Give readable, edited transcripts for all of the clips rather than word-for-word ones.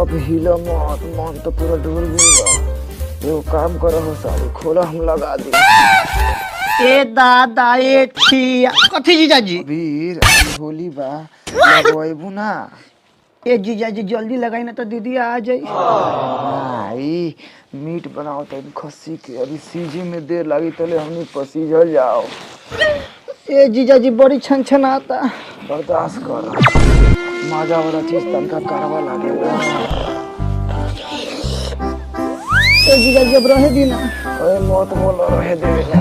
बाप हिला मत, मन तो पूरा डूल गई बा। एगो काम करो हो साली, खोला हम लगा दी। ए दादा ए छिया कथी जीजाजी? वीर होली बा, लगवाइबू ना? ए जीजाजी जल्दी लगाई ना तो दीदी आ जाई। भाई मीट बनाओ तो खस्सी के, अभी सीजे में देर लगी तले हमनी पसीजल जाओ। ए जीजाजी बड़ी छन आता। बर्दाश्त कर, मजा वाला चीज तनका करवा लागेला। ए जीजाजी अब रहे दी ना। ओए मत बोलो, रहे देला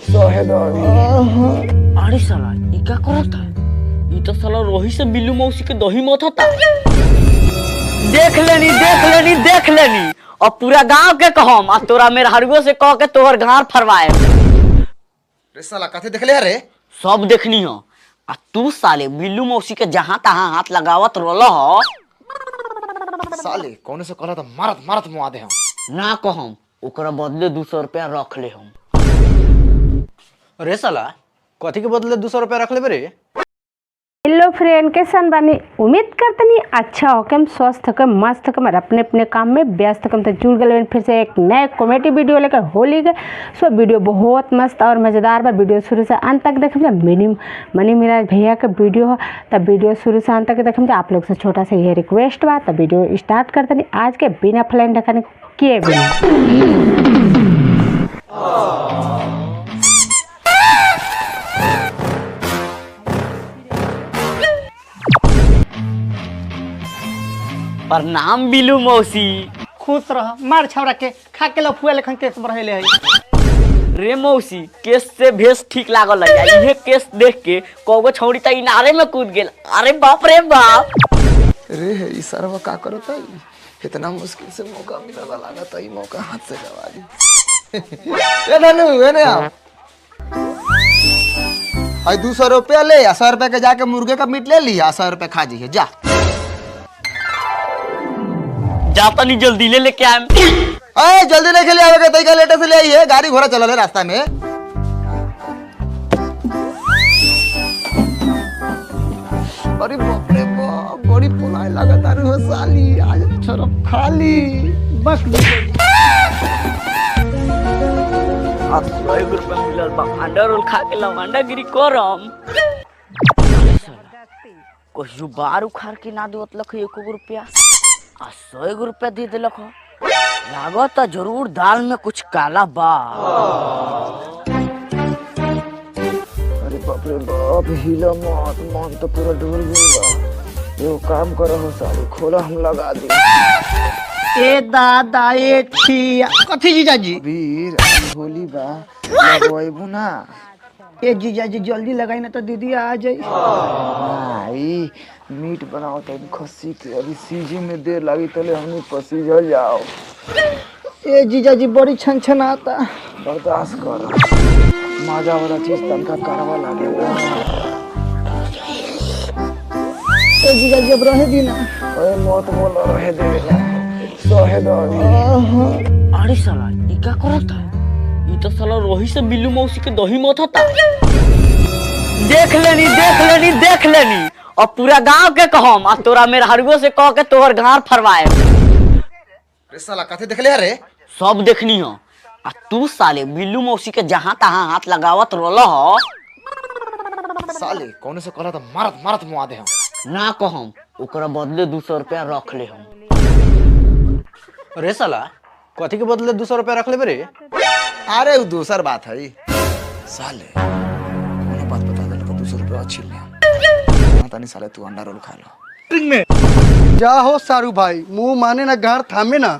सहे दो। अरे साला ई क्या करता है? ई तो साला रोही से बिल्लू मौसी के दही मत होता। देख लेनी और पूरा गांव के कहम आ तोरा मेरे हरगो से कह के तोहर घार फरवाए। रे साला कथे देखले रे? सब देखनी हो। आ तू साले बिल्लू मौसी के जहां तहां हाथ लगावत रोलो हो। साले कौन से कहला तो मारत मारत मुआ दे हम। ना कहम, ओकरा बदले 200 रुपया रख ले हम। अरे साला कथी के बदले 200 रुपया रख ले रे? हेलो फ्रेंड, कैसन बानी? उम्मीद करतनी अच्छा होके स्वस्थ होके मस्त होके और अपने अपने काम में व्यस्त होके। तो जुड़ गए फिर से एक नए कॉमेडी वीडियो लेकर होली गए। सो वीडियो बहुत मस्त और मज़ेदार बा। वीडियो शुरू से अंत तक देखें। मनी मेरा भैया का वीडियो हो तब वीडियो शुरू से अंत तक देखें। आप लोग से छोटा सा ये रिक्वेस्ट बा। तब वीडियो स्टार्ट करते नहीं आज के बिना फ्लाइन रखने किए बिना। प्रणाम बिल्लू मौसी। खुश रह, मार छावरा के खा के लफुआ लेखन केस बढ़ेले है। रे मौसी केस से भेस ठीक लागल है। इहे केस देख के कौगो छौड़ी त इनारे में कूद गेल। अरे बाप रे बाप। रे ई सरवा का करत है? इतना मुश्किल से मौका मिला लागत है, मौका हाथ से गवा दी। ए नानू एने आओ। आई 200 रुपया ले, 100 रुपया के जाके मुर्गे का मीट ले लिया, 100 रुपया खा जी जा। जाता नहीं जल्दी ले लेके आए। अरे जल्दी नहीं खेले आवे के तई का लेटे से ले आई है, गाड़ी घोड़ा चलल है रास्ता में। अरे बाप रे बाप, बड़ी पुलाय लागत है हो साली, आज छोरा खाली बस आज 100 रुपया मिलल बा। अंडा रोल खा के लाओ, अंडा गिरी करम। कहियो बार उखाड़ के ना देवत लख 1 रुपया आ 100 रुपया दे दिलक हो। लागत जरूर दाल में कुछ काला बा। अरे बाप रे बाप, हिला मत, मन तो पूरा डूल गई बा। एगो काम करो हो साली, खोला हम लगा दी। ए दादा ए छिया कथी जीजाजी? वीर होली बा, लगवाइबू ना? ए जीजाजी जल्दी लगाई ना तो दीदी आ जाई। भाई मीट बनाओ तो खस्सी के, अभी सीजे में देर लगी तले हमनी पसीजल जाओ। ए जीजाजी बड़ी छन आता। बर्दाश्त कर, मजा वाला चीज तनका करवा लागेला। ए जीजाजी अब रहे दी ना। ओए मत बोलो, रहे देला सहे दो। अरे साला ई क्या करता है? ई तो साला रोही से बिल्लू मौसी के दही मत होता। देख लेनी और पूरा गांव के कहम आ तोरा मेरे हरगो से कह के तोहर घार फरवाए। रे साला कथे देखले रे? सब देखनी हो। आ तू साले बिल्लू मौसी के जहां तहां हाथ लगावत रोलो हो। साले कौन से कहला तो मारत मारत मुआ दे हम। ना कहम, ओकरा बदले 200 रुपया रख ले हम। अरे साला कथी के बदले 200 रुपया रख ले रे? अरे वो दूसर बात है। साले कौन बात बता दे तो 200 रुपया अच्छी ले। पता नहीं साले तू अंडा रोल खा लो। जा हो सारू भाई, मुंह माने ना गार थामे ना।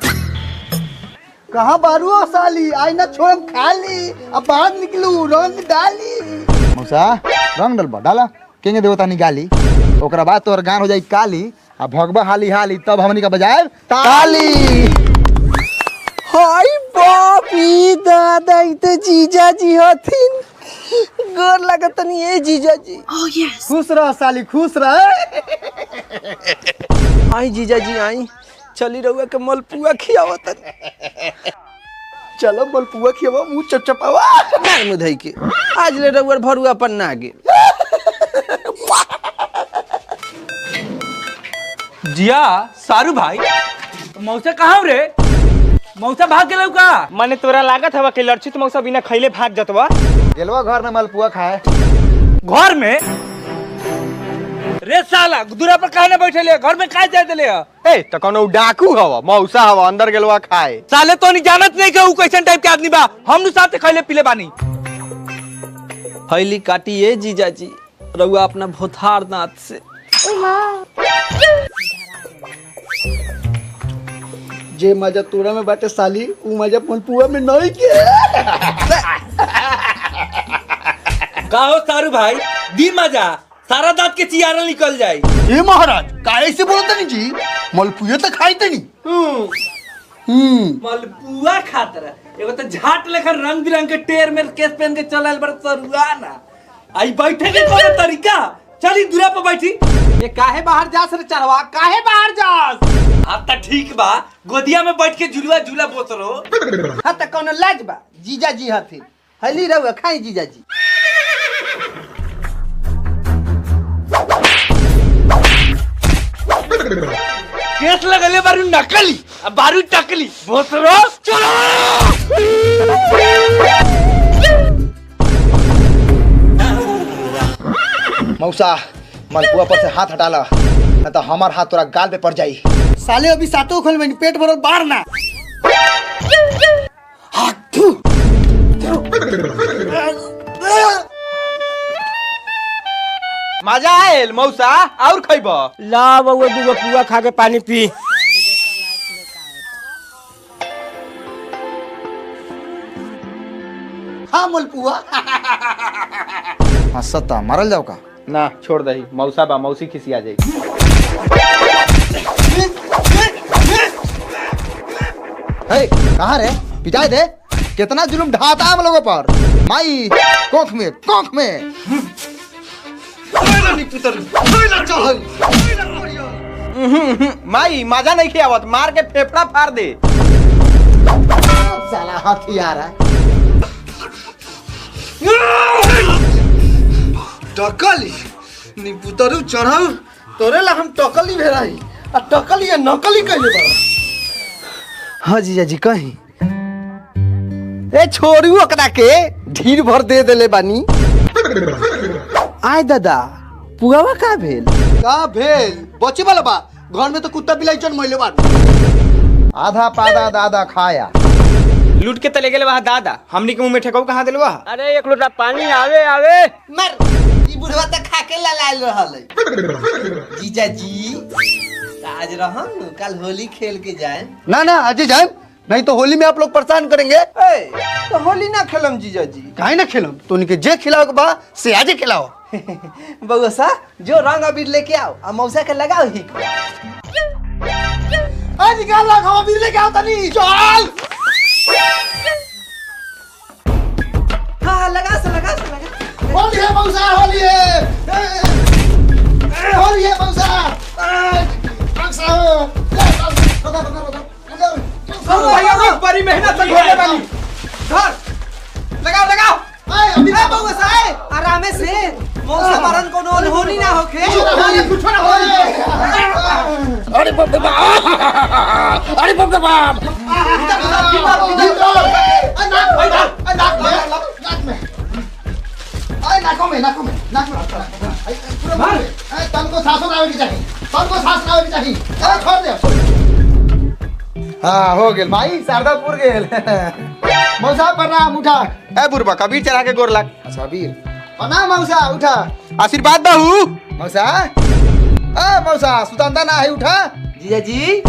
कहाँ बारू हो साली, आई ना छोड़ खाली, अब बाहर निकलू रंग डाली। मौसा रंग डलबा डाला केंगे देवता निकाली, ओकरा बाद तोहर गान हो जाई काली आ भगवा हाली हाली, तब हमनी का बजाए ताली। हाय बाप रे दादा, ई तो जीजाजी हथिन। गोर लागत नहीं ए जीजाजी। खुश रह साली, खुश रह। आई जीजाजी आई, चली रहुआ के मलपुआ खियावत। चलो मलपुआ खियावा, मुंह चपचपावा। मार मुधई के आज ले रहुआ भरुआ पन्ना गे। जिया सारू भाई मौसा कहाँ रे? मौसा भाग गेलौ का? माने तोरा लागत हवा कि लक्षित मौसा बिना खैले भाग जतवा? गेलवा घर में मलपुआ खाए। घर में? रे साला दूरा पर काहे न बैठले? घर में काहे जाए देले? ए त कोनो डाकू हवा, मौसा हवा अंदर गेलवा खाए। साले तो नहीं जानत नहीं के ऊ कैसन टाइप के आदमी बा। हमनु साथे खैले पीले बानी। हईली काटिए जीजाजी रउआ अपना भोथार दांत से। जे मजा तोरा में बाटे साली ऊ मजा मलपुआ में नहीं के। का हो सारू भाई? दी मजा सारा दांत के चियारा निकल जाए। ए महाराज काहे से बोलत नहीं जी? मलपुआ तो खाइते नहीं। मलपुआ खातर एगो तो झाट लेकर रंग बिरंग के टेर में केस पहन के चलल बड़ सरुआ ना। आई बैठे के कोनो तरीका? चली दूरा पर बैठी। ये काहे बाहर जास रे चढ़वा? काहे बाहर जास? अब तो ठीक बा, गोदिया में बैठ के झुलवा झूला बोत रहो। हां त कोनो लाज बा? जीजाजी हथिन हईली रउआ खाई जीजाजी। केस लगले बारू नकली अब बारू टकली बोतरो चलो। मौसा मलपुआ पर से हाथ हटा ला, न तो हमार हाथ तोरा गाल पे पड़ जाई। साले अभी सातों खोल में पेट भरल बाहर ना। मजा आयल मौसा और खइब? ला बउआ दूगो पुआ खा के पानी पी। हाँ मलपुआ। हंसता मरल जाओ का? ना छोड़ दही, मौसा बा मौसी खिसिया जाई। हे कहाँ रे? पिटाई दे। कितना जुल्म ढाता है हम लोगों पर। माई कोख में कोख में। माई मजा नहीं खियावत, मार के फेफड़ा फाड़ दे। साला हथियार है। टकली निपुतरू चढ़ाऊ तोरे ला हम टकली भेराई आ टकली या नकली कहले बा। हाँ जीजाजी कहीं ए छोड़ू ओकरा के ढीर भर दे देले बानी। आय दादा पुआवा का भेल? का भेल? बचे वाला बा। घर में तो कुत्ता बिलाई चल मइले बा। आधा पादा दादा खाया। लूट के तले गेले वहां दादा, हमनी के मुंह में ठेकाऊ कहां देलवा? अरे एक लोटा पानी आवे आवे। मर ई बुढ़वा त खा के लाल रहल है। जीजाजी आज रहन कल होली खेल के जाए। ना ना आज ही जाए, नहीं तो होली में आप लोग परेशान करेंगे। ए तो होली ना खेलम जीजाजी। काहे ना खेलम? तो उनके जे खिलाओ के बा से आज ही खिलाओ। बउआ सा जो रंग अबीर लेके आओ आ मौसा के लगाओ ही। आज निकाल ला हम अबीर लेके आओ तनी। चल हां लगा से लगा। होली है मौसा होली है। होली है मौसा। भैया बड़ी मेहनत से घोड़े बनी। धर लगाओ लगाओ। अभी बउआ सा आरामे से मौसा मरन कोनो अनहोनी ना होखे। कुछ ना होई। अरे बाप रे बाप। अरे बाप रे बाप। तुमको सांसों आवे की चाहिए। तुमको सांस आवे की चाहिए। छोड़ दे। हाँ हो गेल भाई शारदापुर गेल। मौसा प्रणाम उठा। ए बुरबा कबीर चढ़ा के गोर लाग। अच्छा वीर प्रणाम मौसा उठा। आशीर्वाद दहू। मौसा मौसा सुतंदा ना है उठा। जीजाजी